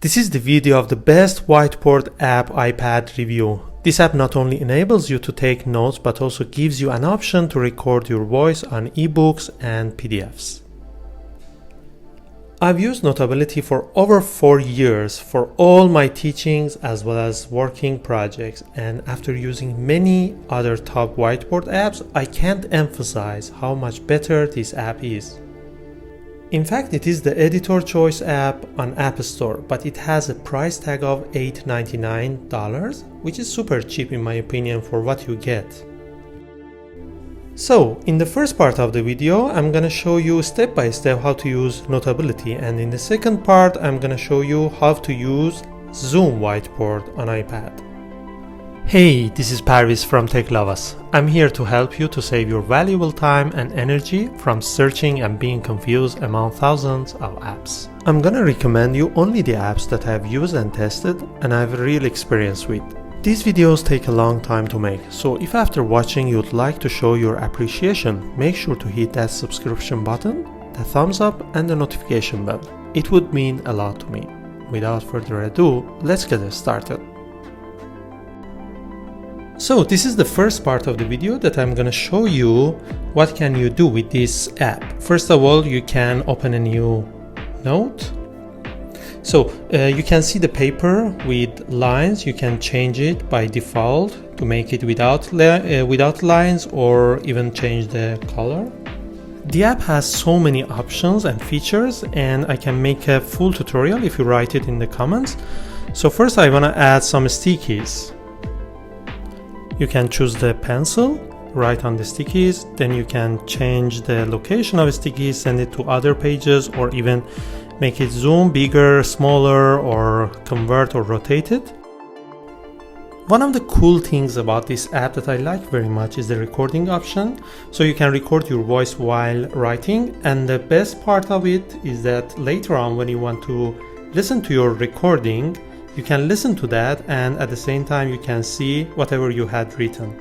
This is the video of the best whiteboard app iPad review. This app not only enables you to take notes but also gives you an option to record your voice on ebooks and PDFs. I've used Notability for over 4 years for all my teachings as well as working projects, and after using many other top whiteboard apps, I can't emphasize how much better this app is. In fact, it is the editor choice app on App Store, but it has a price tag of $8.99, which is super cheap in my opinion for what you get. So, in the first part of the video, I'm gonna show you step by step how to use Notability, and in the second part, I'm gonna show you how to use Zoom Whiteboard on iPad. Hey, this is Parviz from Techlavas. I'm here to help you to save your valuable time and energy from searching and being confused among thousands of apps. I'm gonna recommend you only the apps that I've used and tested and I have real experience with. These videos take a long time to make, so if after watching you'd like to show your appreciation, make sure to hit that subscription button, the thumbs up and the notification bell. It would mean a lot to me. Without further ado, let's get started. So this is the first part of the video that I'm gonna show you what can you do with this app. First of all, you can open a new note. So you can see the paper with lines. You can change it by default to make it without lines, or even change the color. The app has so many options and features, and I can make a full tutorial if you write it in the comments. So first I wanna add some stickies. You can choose the pencil, write on the stickies, then you can change the location of stickies, send it to other pages, or even make it zoom bigger, smaller, or convert or rotate it. One of the cool things about this app that I like very much is the recording option. So you can record your voice while writing, and the best part of it is that later on when you want to listen to your recording, you can listen to that, and at the same time you can see whatever you had written.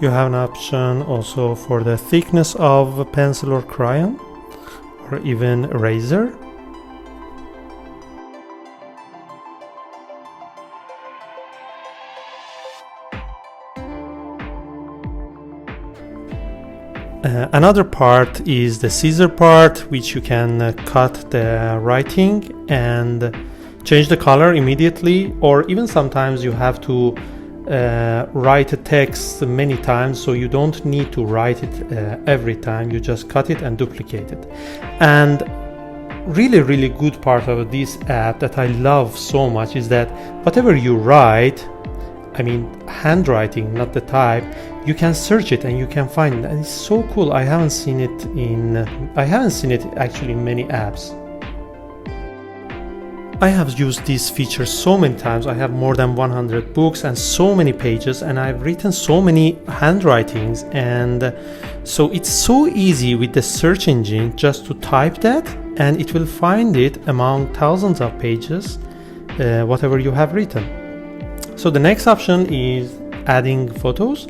You have an option also for the thickness of a pencil or crayon, or even eraser. Another part is the scissor part, which you can cut the writing and change the color immediately, or even sometimes you have to write a text many times, so you don't need to write it every time. You just cut it and duplicate it. And really good part of this app that I love so much is that whatever you write, I mean handwriting, not the type, you can search it and you can find it, and it's so cool. I haven't seen it actually in many apps. I have used this feature so many times. I have more than 100 books and so many pages, and I've written so many handwritings, and so it's so easy with the search engine just to type that and it will find it among thousands of pages, whatever you have written. So the next option is adding photos.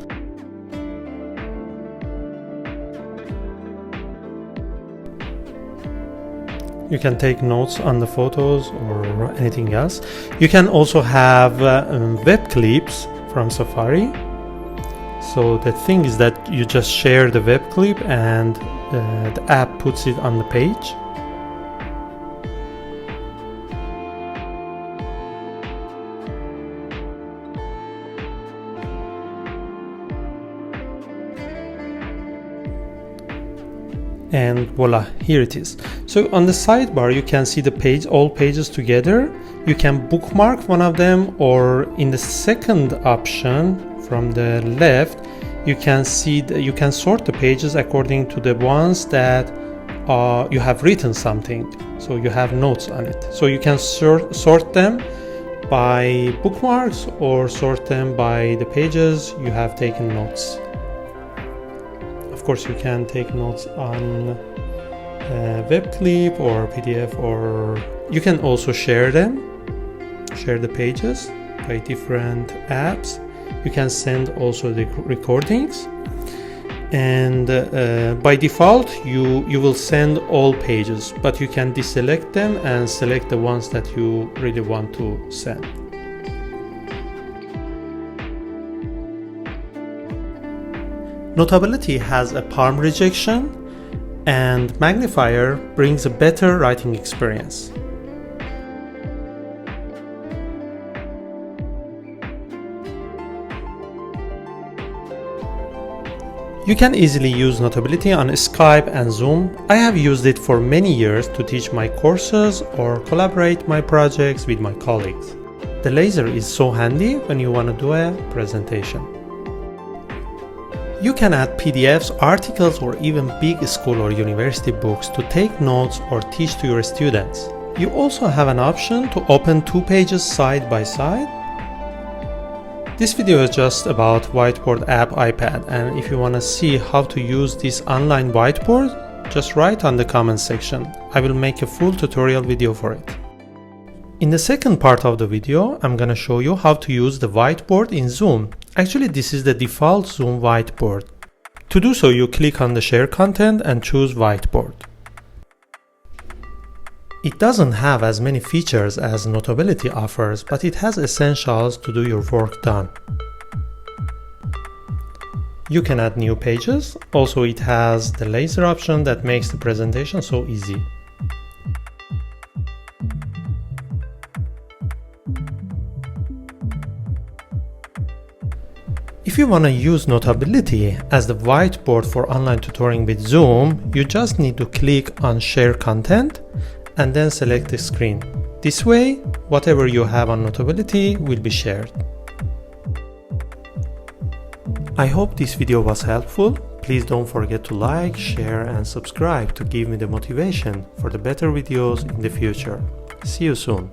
You can take notes on the photos or anything else. You can also have web clips from Safari. So the thing is that you just share the web clip and the app puts it on the page. And voila, here it is. So on the sidebar you can see the page, all pages together. You can bookmark one of them, or in the second option from the left you can see you can sort the pages according to the ones that you have written something, so you have notes on it. So you can sort them by bookmarks or sort them by the pages you have taken notes. Of course, you can take notes on web clip or PDF, or you can also share them, share the pages by different apps. You can send also the recordings. and by default you will send all pages, but you can deselect them and select the ones that you really want to send. Notability has a palm rejection, and magnifier brings a better writing experience. You can easily use Notability on Skype and Zoom. I have used it for many years to teach my courses or collaborate my projects with my colleagues. The laser is so handy when you want to do a presentation. You can add PDFs, articles, or even big school or university books to take notes or teach to your students. You also have an option to open 2 pages side by side. This video is just about Whiteboard app iPad, and if you want to see how to use this online whiteboard, just write on the comment section. I will make a full tutorial video for it. In the second part of the video, I'm gonna show you how to use the whiteboard in Zoom. Actually, this is the default Zoom whiteboard. To do so, you click on the Share Content and choose Whiteboard. It doesn't have as many features as Notability offers, but it has essentials to do your work done. You can add new pages. Also, it has the laser option that makes the presentation so easy. If you want to use Notability as the whiteboard for online tutoring with Zoom, you just need to click on Share Content and then select the screen. This way, whatever you have on Notability will be shared. I hope this video was helpful. Please don't forget to like, share, and subscribe to give me the motivation for the better videos in the future. See you soon.